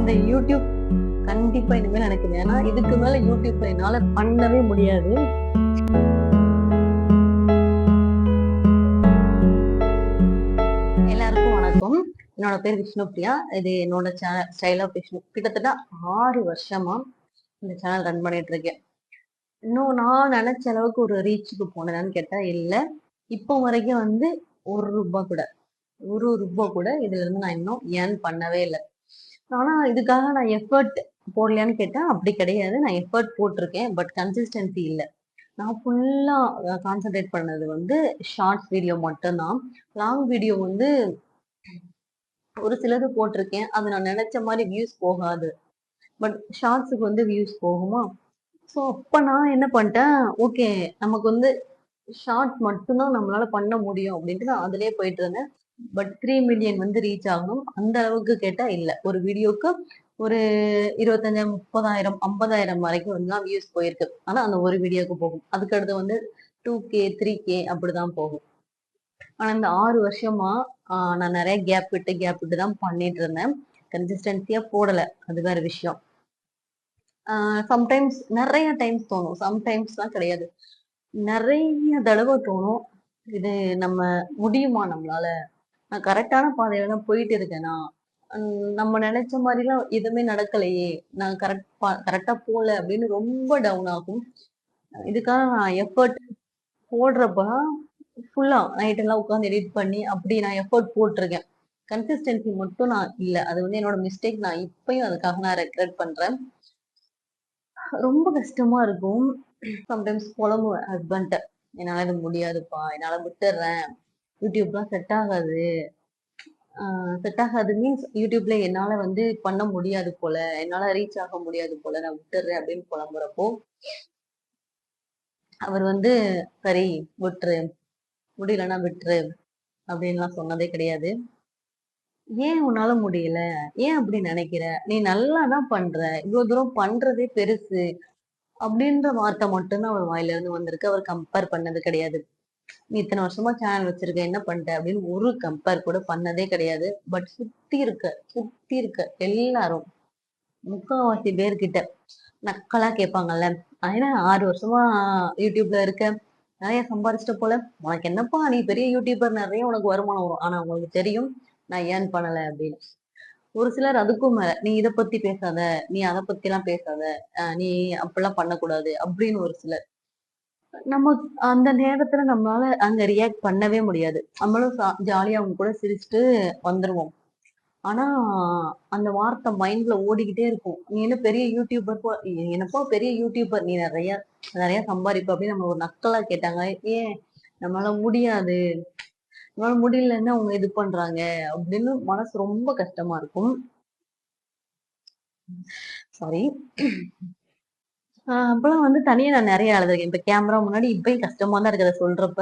இந்த யூடியூப் கண்டிப்பா இனிமேல் எனக்கு வேணாம். இதுக்கு மேல யூடியூப்ல என்னால பண்ணவே முடியாது. எல்லாருக்கும் வணக்கம். என்னோட பேர் விஷ்ணுபிரியா. இது என்னோட சேனல் ஸ்டைல் ஆஃப் விஷ்ணு. கிட்டத்தட்ட 6 வருஷமா இந்த சேனல் ரன் பண்ணிட்டு இருக்கேன். இன்னும் நான் நினைச்ச அளவுக்கு ஒரு ரீச்சுக்கு போனதான்னு கேட்டா இல்ல. இப்போ வரைக்கும் வந்து ரூபாய் கூட ரூபாய் கூட இதுல இருந்து நான் இன்னும் ஏர்ன் பண்ணவே இல்லை. ஆனா இதுக்காக நான் எஃபர்ட் போடலையான்னு கேட்டா அப்படி கிடையாது. நான் எஃபர்ட் போட்டிருக்கேன். பட் கன்சிஸ்டன்சி இல்ல. நான் ஃபுல்லா கான்சென்ட்ரேட் பண்ணது வந்து ஷார்ட்ஸ் வீடியோ மட்டும்தான். லாங் வீடியோ வந்து ஒரு சிலது போட்டிருக்கேன். அது நான் நினைச்ச மாதிரி வியூஸ் போகாது. பட் ஷார்ட்ஸுக்கு வந்து வியூஸ் போகுமா? ஸோ அப்ப நான் என்ன பண்ணிட்டேன், ஓகே நமக்கு வந்து ஷார்ட் மட்டும்தான் நம்மளால பண்ண முடியும் அப்படின்ட்டு நான் அதிலே போயிட்டு இருந்தேன். பட் 3 மில்லியன் வந்து ரீச் ஆகணும் அந்த அளவுக்கு கேட்டா இல்ல. ஒரு வீடியோக்கு ஒரு 25,000, 30,000, 50,000 வரைக்கும் வந்து தான் வியூஸ் போயிருக்கு. ஆனா அந்த ஒரு வீடியோக்கு போகும். அதுக்கு அடுத்து வந்து 2K, 3K அப்படிதான் போகும். ஆனா இந்த 6 வருஷமா நான் நிறைய கேப் விட்டு தான் பண்ணிட்டு இருந்தேன். கன்சிஸ்டன்சியா போடல. அது வேற விஷயம். சம்டைம்ஸ் நிறைய டைம்ஸ் தோணும். சம்டைம்ஸ்லாம் கிடையாது. நிறைய தடவை தோணும். இது நம்ம முடியுமா நம்மளால? நான் கரெக்டான பாதையில தான் போயிட்டு இருக்கேனா? நம்ம நினைச்ச மாதிரிலாம் எதுவுமே நடக்கலையே! நான் கரெக்டா போல அப்படின்னு ரொம்ப டவுன் ஆகும். இதுக்காக நான் எஃபர்ட் போடுறப்பதான் ஃபுல்லா நைட் எல்லாம் உட்காந்து எடிட் பண்ணி அப்படி நான் எஃபர்ட் போட்டிருக்கேன். கன்சிஸ்டன்சி மட்டும் நான் இல்ல. அது வந்து என்னோட மிஸ்டேக். நான் இப்பயும் அதுக்காக நான் ரெக்ரெட் பண்றேன். ரொம்ப கஷ்டமா இருக்கும். சம்டைம்ஸ் புலம்புவேன் ஹஸ்பண்ட்ட. என்னால இது முடியாதுப்பா. என்னால விட்டுடுறேன். யூடியூப்லாம் செட் ஆகாது. செட் ஆகாது மீன்ஸ் யூடியூப்ல என்னால வந்து பண்ண முடியாது போல. என்னால ரீச் ஆக முடியாது போல. நான் விட்டுடுறேன் அப்படின்னு புலம்புறப்போ, அவர் வந்து சரி விட்டுரு. முடியலன்னா விட்டுரு அப்படின்லாம் சொன்னதே கிடையாது. ஏன் உன்னால முடியல? ஏன் அப்படி நினைக்கிற? நீ நல்லா தான் பண்ற. இவ்வளவு தூரம் பண்றதே பெருசு. அப்படின்ற வார்த்தை மட்டும்தான் அவர் வாயில இருந்து வந்திருக்கு. அவர் கம்பேர் பண்ணது கிடையாது. நீ இத்தனை வருஷமா சேனல் வச்சிருக்க என்ன பண்ணிட்ட அப்படின்னு ஒரு கம்பேர் கூட பண்ணதே கிடையாது. பட் சுத்தி இருக்க எல்லாரும் முக்காவாசி பேர்கிட்ட நக்கலா கேட்பாங்கல்ல. ஏன்னா 6 வருஷமா யூடியூப்ல இருக்க நிறைய சம்பாரிச்சிட்ட போல. உனக்கு என்னப்பா நீ பெரிய யூடியூபர் நிறைய உனக்கு வருமானம் வரும். ஆனா உங்களுக்கு தெரியும் நான் ஏர்ன் பண்ணல அப்படின்னு. ஒரு சிலர் அதுக்கும் மேல நீ இத பத்தி பேசாத, நீ அத பத்தி எல்லாம் பேசாத, நீ அப்படிலாம் பண்ணக்கூடாது அப்படின்னு ஒரு சிலர். நம்ம அந்த நேரத்துல நம்மளால அங்க ரியாக்ட் பண்ணவே முடியாது. நம்மளும் ஜாலியா அவங்க கூட சிரிச்சுட்டு வந்துருவோம். ஆனா அந்த வார்த்தை மைண்ட்ல ஓடிக்கிட்டே இருக்கும். நீ என்ன பெரிய யூடியூபர் என்னப்பா பெரிய யூடியூபர் நீ நிறைய நிறைய சம்பாதிப்ப அப்படின்னு நம்ம ஒரு நக்கலா கேட்டாங்க. ஏன் நம்மளால முடியாது. நம்மளால முடியலன்னு அவங்க இது பண்றாங்க அப்படின்னு மனசு ரொம்ப கஷ்டமா இருக்கும். சாரி. அப்பெல்லாம் வந்து தனியா நான் நிறைய அழுதுருக்கேன். இப்ப கேமரா முன்னாடி இப்பயும் கஷ்டமா தான் இருக்கு அத சொல்றப்ப.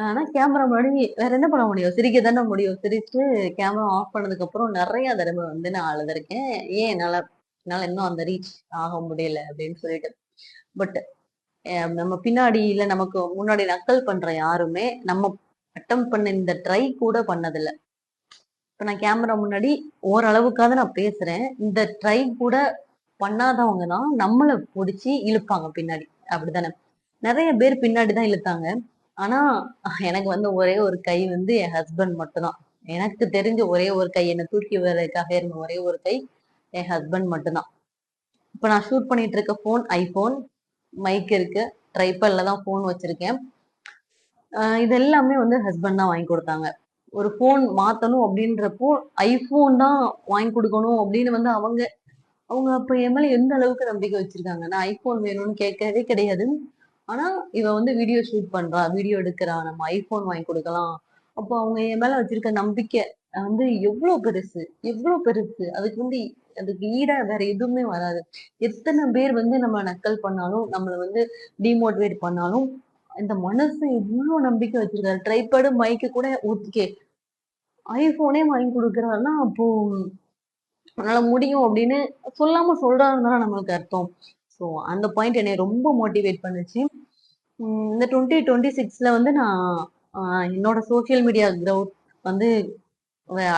ஆனா கேமரா முன்னாடி வேற என்ன பண்ண முடியும்? சிரிக்க தானே முடியும். சிரிச்சுட்டு கேமரா ஆஃப் பண்ணதுக்கு அப்புறம் நெறைய தடவ வந்து நான் அழுதுருக்கேன். ஏன் என்னால இன்னும் அந்த ரீச் ஆக முடியல அப்படின்னு சொல்லிட்டு. பட் நம்ம பின்னாடி இல்ல நமக்கு முன்னாடி நக்கல் பண்ற யாருமே நம்ம அட்டெம்ப்ட் பண்ண இந்த ட்ரை கூட பண்ணதில்ல. இப்ப நான் கேமரா முன்னாடி ஓரளவுக்காவது நான் பேசுறேன். இந்த ட்ரை கூட பண்ணாதவங்க தான் நம்மள புடிச்சு இழுப்பாங்க பின்னாடி. அப்படித்தானே? நெறைய பேர் பின்னாடி தான் இழுத்தாங்க. ஆனா எனக்கு வந்து ஒரே ஒரு கை வந்து என் ஹஸ்பண்ட் மட்டும்தான். எனக்கு தெரிஞ்ச ஒரே ஒரு கை என்ன தூக்கி விடுறதுக்காக இருந்த ஒரே ஒரு கை என் ஹஸ்பண்ட் மட்டும்தான். இப்ப நான் ஷூட் பண்ணிட்டு இருக்க ஃபோன் ஐபோன், மைக் இருக்கு, ட்ரைபாட்ல தான் ஃபோன் வச்சிருக்கேன். இது எல்லாமே வந்து ஹஸ்பண்ட் தான் வாங்கி குடுத்தாங்க. ஒரு ஃபோன் மாத்தணும் அப்படின்றப்போ, ஐஃபோன் தான் வாங்கி குடுக்கணும் அப்படின்னு வந்து அவங்க அவங்க அப்ப என் மேல எந்த அளவுக்கு நம்பிக்கை வச்சிருக்காங்க. நான் ஐஃபோன் வேணும்னு கேட்கவே கிடையாது. ஆனா, இவ வந்து வீடியோ ஷூட் பண்றா, வீடியோ எடுக்கிறா, நம்ம ஐஃபோன் வாங்கி குடுக்கலாம். அப்போ அவங்க என் மேல வச்சிருக்க நம்பிக்கை வந்து எவ்ளோ பெருசு, எவ்ளோ பெருசு. அதுக்கு ஈடா வேற எதுவுமே வராது. எத்தன பேர் வந்து நம்ம நக்கல் பண்ணாலும், நம்மள வந்து டிமோட்டிவேட் பண்ணாலும், இந்த மனுஷன் இவ்ளோ நம்பிக்கை வச்சிருக்காரு. ட்ரைபாடு, மைக்கு கூட ஓகே. ஐஃபோனே வாங்கி குடுக்குறாருன்னா, அப்போ உன்னால முடியும் அப்படின்னு சொல்லாம சொல்றாருன்னு தானே நம்மளுக்கு அர்த்தம். ஸோ அந்த பாயிண்ட் என்னைய ரொம்ப மோட்டிவேட் பண்ணுச்சு. இந்த 2026ல வந்து நான் என்னோட சோசியல் மீடியா க்ரௌத் வந்து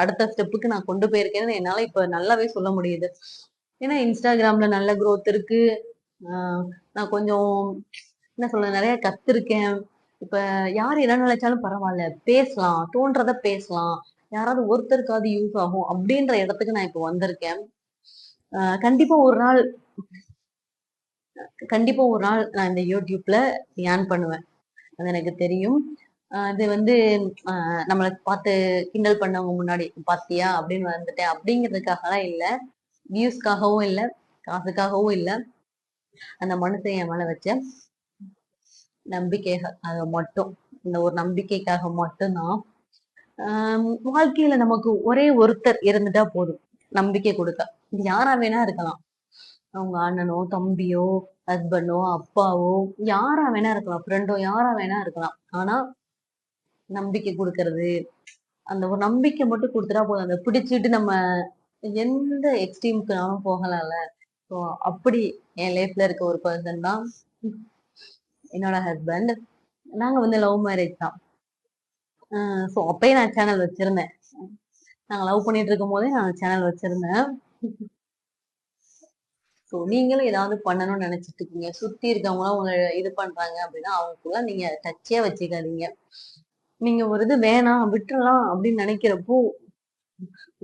அடுத்த ஸ்டெப்புக்கு நான் கொண்டு போயிருக்கேன்னு என்னால இப்ப நல்லாவே சொல்ல முடியுது. ஏன்னா இன்ஸ்டாகிராம்ல நல்ல growth இருக்கு. ஆஹ் நான் கொஞ்சம் என்ன சொல்ல நிறைய கத்துருக்கேன். இப்ப யார் என்ன நினைச்சாலும் பரவாயில்ல, பேசலாம், தோன்றத பேசலாம், யாராவது ஒருத்தருக்காவது யூஸ் ஆகும் அப்படின்ற இடத்துக்கு நான் இப்ப வந்திருக்கேன். கண்டிப்பா ஒரு நாள் கண்டிப்பா ஒரு நாள் நான் இந்த யூடியூப்ல ஏர்ன் பண்ணுவேன். அது எனக்கு தெரியும். அது வந்து நம்மள பார்த்து கிண்டல் பண்ணவங்க முன்னாடி பாத்தியா அப்படின்னு வந்துட்டேன் அப்படிங்கிறதுக்காகலாம் இல்ல. வியூஸ்க்காகவும் இல்ல, காசுக்காகவும் இல்ல. அந்த மனுஷன் என் மேல வச்ச நம்பிக்கைக்காக மட்டும். இந்த ஒரு நம்பிக்கைக்காக மட்டும்தான். வாழ்க்கையில நமக்கு ஒரே ஒருத்தர் இருந்துட்டா போதும். நம்பிக்கை கொடுக்க. இது யாரா வேணா இருக்கலாம். அவங்க அண்ணனோ, தம்பியோ, ஹஸ்பண்டோ, அப்பாவோ, யாரா வேணா இருக்கலாம். ஃப்ரெண்டோ யாரா வேணா இருக்கலாம். ஆனா நம்பிக்கை குடுக்கறது, அந்த ஒரு நம்பிக்கை மட்டும் குடுத்துட்டா போதும். அத பிடிச்சுட்டு நம்ம எந்த எக்ஸ்ட்ரீம்க்குனாலும் போகலாம்ல. ஸோ அப்படி என் லைஃப்ல இருக்க ஒரு பெர்சன் தான் என்னோட ஹஸ்பண்ட். நாங்க வந்து லவ் மேரேஜ் தான். ஸோ அப்பயே நான் சேனல் வச்சிருந்தேன். நாங்க லவ் பண்ணிட்டு இருக்கும் போதே நான் சேனல் வச்சிருந்தேன். ஸோ நீங்களும் ஏதாவது பண்ணணும்னு நினைச்சிட்டு இருக்கீங்க. சுத்தி இருக்கவங்களாம் உங்களை இது பண்றாங்க அப்படின்னா அவங்களுக்குள்ள நீங்க டச்சே வச்சுக்காதீங்க. நீங்க ஒரு இது வேணாம் விட்டுறலாம் அப்படின்னு நினைக்கிறப்போ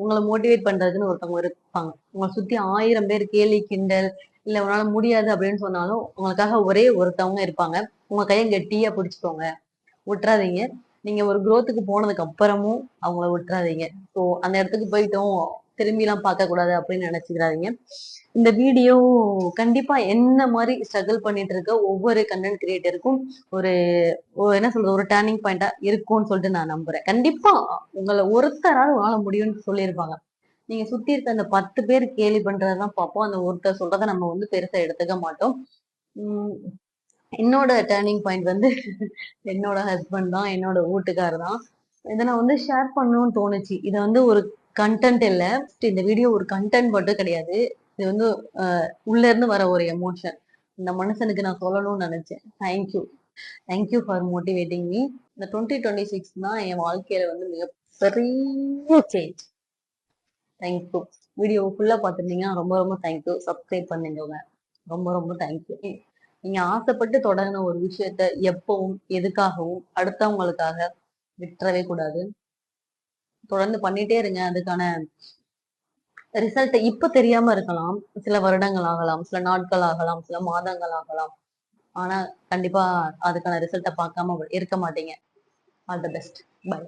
உங்கள மோட்டிவேட் பண்றதுக்குன்னு ஒருத்தவங்க இருப்பாங்க. உங்கள சுத்தி 1000 பேர் கேலி, கிண்டல், இல்ல உன்னால முடியாது அப்படின்னு சொன்னாலும், உங்களுக்காக ஒரே ஒருத்தவங்க இருப்பாங்க. உங்க கைய கெட்டியா பிடிச்சுக்கோங்க. விட்றாதீங்க. நீங்க ஒரு குரோத்துக்கு போனதுக்கு அப்புறமும் அவங்கள விட்றாதீங்க. ஸோ அந்த இடத்துக்கு போயிட்டோம், திரும்பிலாம் பார்க்கக்கூடாது அப்படின்னு நினைச்சுக்கிறாதீங்க. இந்த வீடியோ கண்டிப்பா என்ன மாரி ஸ்ட்ரகிள் பண்ணிட்டு இருக்க ஒவ்வொரு கன்டென்ட் கிரியேட்டருக்கும் ஒரு என்ன சொல்றது? ஒரு டர்னிங் பாயிண்டா இருக்கும்னு சொல்லிட்டு நான் நம்புறேன். கண்டிப்பா உங்கள ஒருத்தராவது வாழ முடியும்னு சொல்லியிருப்பாங்க. நீங்க சுத்தி இருக்க அந்த 10 பேர் கேலி பண்றதெல்லாம் பார்ப்போம். அந்த ஒருத்தர் சொல்றத நம்ம வந்து பெருசா எடுத்துக்க மாட்டோம். உம் என்னோட டர்னிங் பாயிண்ட் வந்து என்னோட ஹஸ்பண்ட் தான், என்னோட வீட்டுக்காரர் தான். இத நான் வந்து ஷேர் பண்ணணும்னு தோணுச்சு. இத வந்து ஒரு கன்டென்ட் இல்ல. இந்த வீடியோ ஒரு கன்டென்ட் மட்டும் கிடையாது. இது வந்து உள்ள இருந்து வர ஒரு எமோஷன். இந்த மனுஷனுக்கு நான் சொல்லணும்னு நினைச்சேன். Thank you. Thank you for motivating me. இந்த 2026 தான் என் வாழ்க்கையில வந்து மிகப்பெரிய சேஞ்ச். தேங்க்யூ. வீடியோ ஃபுல்லா பார்த்துருந்தீங்கன்னா ரொம்ப ரொம்ப தேங்க்யூ. சப்ஸ்கிரைப் பண்ணிக்கோங்க. ரொம்ப ரொம்ப தேங்க்யூ. நீங்க ஆசைப்பட்டு தொடங்கின ஒரு விஷயத்த எப்பவும், எதுக்காகவும், அடுத்தவங்களுக்காக விட்டுறவே கூடாது. தொடர்ந்து பண்ணிட்டே இருங்க. அதுக்கான ரிசல்ட் இப்ப தெரியாம இருக்கலாம். சில வருடங்கள் ஆகலாம், சில நாட்கள் ஆகலாம், சில மாதங்கள் ஆகலாம். ஆனா கண்டிப்பா அதுக்கான ரிசல்ட்ட பார்க்காம இருக்க மாட்டீங்க. All the best. பை.